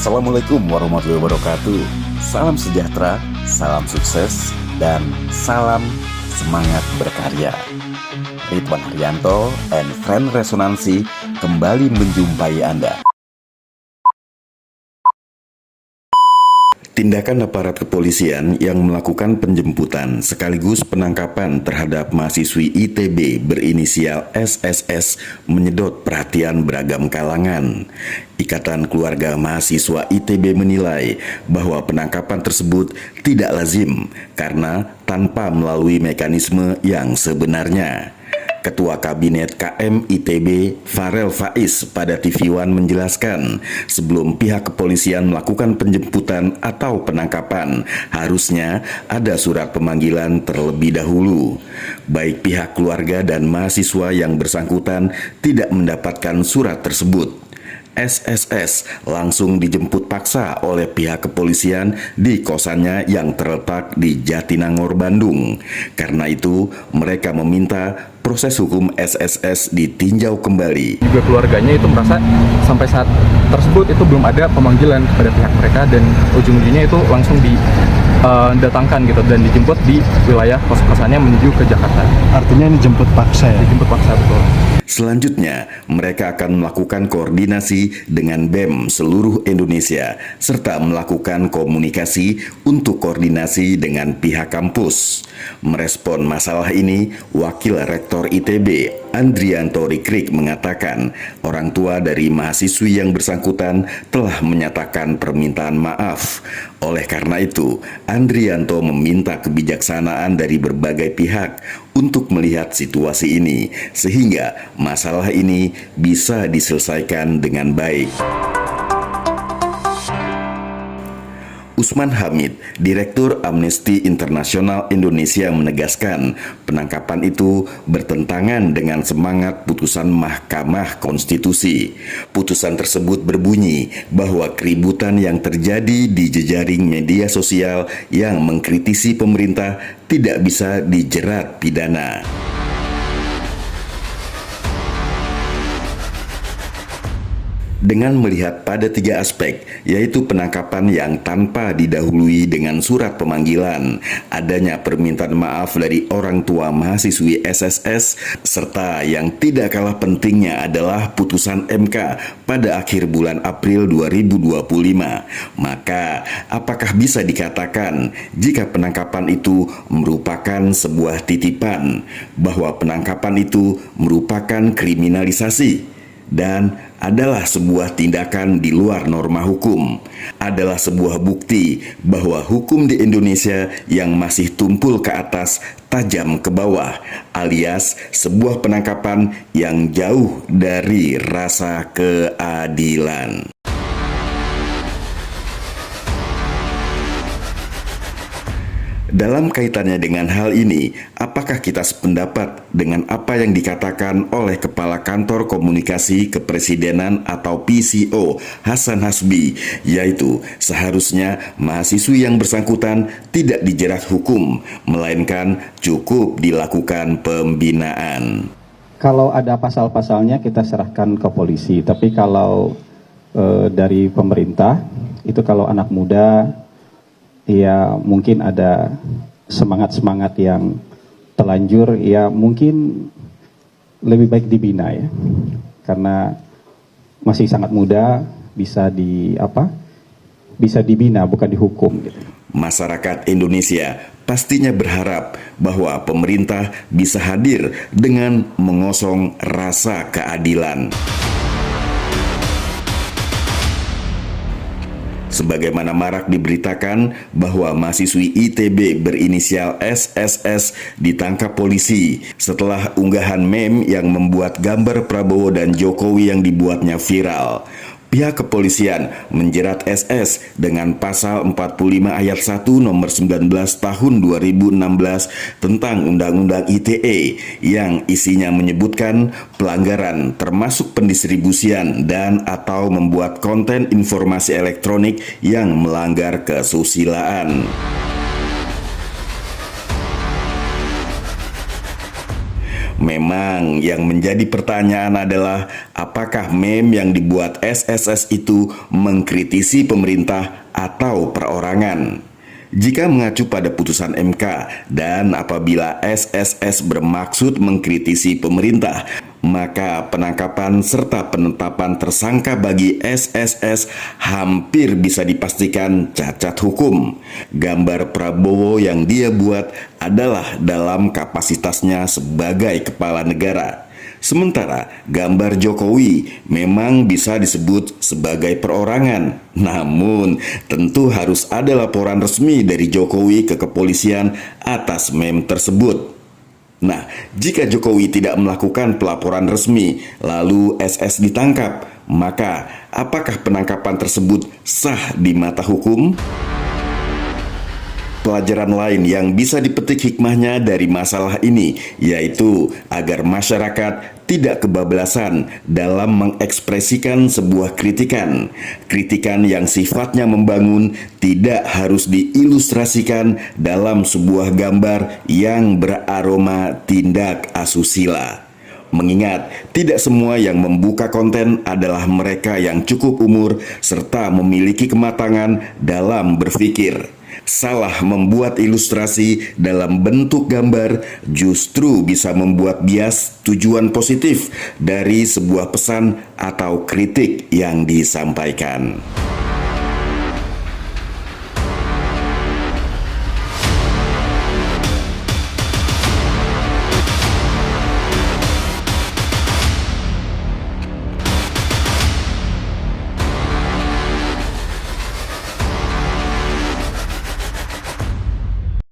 Assalamualaikum warahmatullahi wabarakatuh. Salam sejahtera, salam sukses, dan salam semangat berkarya. Ridwan Haryanto and Friend Resonansi kembali menjumpai Anda. Tindakan aparat kepolisian yang melakukan penjemputan sekaligus penangkapan terhadap mahasiswi ITB berinisial SSS menyedot perhatian beragam kalangan. Ikatan Keluarga Mahasiswa ITB menilai bahwa penangkapan tersebut tidak lazim karena tanpa melalui mekanisme yang sebenarnya. Ketua Kabinet KM ITB Farel Faiz pada TV One menjelaskan, sebelum pihak kepolisian melakukan penjemputan atau penangkapan, harusnya ada surat pemanggilan terlebih dahulu. Baik pihak keluarga dan mahasiswa yang bersangkutan tidak mendapatkan surat tersebut. SSS langsung dijemput paksa oleh pihak kepolisian di kosannya yang terletak di Jatinangor, Bandung. Karena itu, mereka meminta proses hukum SSS ditinjau kembali. Juga keluarganya itu merasa sampai saat tersebut itu belum ada pemanggilan kepada pihak mereka dan ujung-ujungnya itu langsung didatangkan gitu dan dijemput di wilayah kos-kosannya menuju ke Jakarta. Artinya ini jemput paksa ya? Dijemput paksa, betul. Selanjutnya, mereka akan melakukan koordinasi dengan BEM seluruh Indonesia, serta melakukan komunikasi untuk koordinasi dengan pihak kampus. Merespon masalah ini, Wakil Rektor ITB, Andrianto Rikrik mengatakan, orang tua dari mahasiswi yang bersangkutan telah menyatakan permintaan maaf. Oleh karena itu, Andrianto meminta kebijaksanaan dari berbagai pihak untuk melihat situasi ini, sehingga masalah ini bisa diselesaikan dengan baik. Usman Hamid, Direktur Amnesty International Indonesia menegaskan penangkapan itu bertentangan dengan semangat putusan Mahkamah Konstitusi. Putusan tersebut berbunyi bahwa keributan yang terjadi di jejaring media sosial yang mengkritisi pemerintah tidak bisa dijerat pidana. Dengan melihat pada 3 aspek, yaitu penangkapan yang tanpa didahului dengan surat pemanggilan, adanya permintaan maaf dari orang tua mahasiswi SSS, serta yang tidak kalah pentingnya adalah putusan MK pada akhir bulan April 2025. Maka, apakah bisa dikatakan jika penangkapan itu merupakan sebuah titipan, bahwa penangkapan itu merupakan kriminalisasi? Dan adalah sebuah tindakan di luar norma hukum, adalah sebuah bukti bahwa hukum di Indonesia yang masih tumpul ke atas, tajam ke bawah, alias sebuah penangkapan yang jauh dari rasa keadilan. Dalam kaitannya dengan hal ini, apakah kita sependapat dengan apa yang dikatakan oleh Kepala Kantor Komunikasi Kepresidenan atau PCO Hasan Hasbi, yaitu seharusnya mahasiswi yang bersangkutan tidak dijerat hukum, melainkan cukup dilakukan pembinaan. Kalau ada pasal-pasalnya kita serahkan ke polisi, tapi kalau dari pemerintah, itu kalau anak muda, ya mungkin ada semangat-semangat yang terlanjur, ya mungkin lebih baik dibina ya, karena masih sangat muda, bisa dibina bukan dihukum gitu. Masyarakat Indonesia pastinya berharap bahwa pemerintah bisa hadir dengan mengosong rasa keadilan. Sebagaimana marak diberitakan bahwa mahasiswi ITB berinisial SSS ditangkap polisi setelah unggahan meme yang membuat gambar Prabowo dan Jokowi yang dibuatnya viral. Pihak kepolisian menjerat SS dengan pasal 45 ayat 1 nomor 19 tahun 2016 tentang Undang-Undang ITE yang isinya menyebutkan pelanggaran termasuk pendistribusian dan atau membuat konten informasi elektronik yang melanggar kesusilaan. Memang yang menjadi pertanyaan adalah apakah meme yang dibuat SSS itu mengkritisi pemerintah atau perorangan. Jika mengacu pada putusan MK dan apabila SSS bermaksud mengkritisi pemerintah, maka penangkapan serta penetapan tersangka bagi SSS hampir bisa dipastikan cacat hukum. Gambar Prabowo yang dia buat adalah dalam kapasitasnya sebagai kepala negara. Sementara gambar Jokowi memang bisa disebut sebagai perorangan. Namun tentu harus ada laporan resmi dari Jokowi ke kepolisian atas meme tersebut. Nah, jika Jokowi tidak melakukan pelaporan resmi lalu SS ditangkap, maka apakah penangkapan tersebut sah di mata hukum? Pelajaran lain yang bisa dipetik hikmahnya dari masalah ini yaitu agar masyarakat tidak kebablasan dalam mengekspresikan sebuah kritikan. Kritikan yang sifatnya membangun tidak harus diilustrasikan dalam sebuah gambar yang beraroma tindak asusila. Mengingat tidak semua yang membuka konten adalah mereka yang cukup umur serta memiliki kematangan dalam berpikir. Salah membuat ilustrasi dalam bentuk gambar justru bisa membuat bias tujuan positif dari sebuah pesan atau kritik yang disampaikan.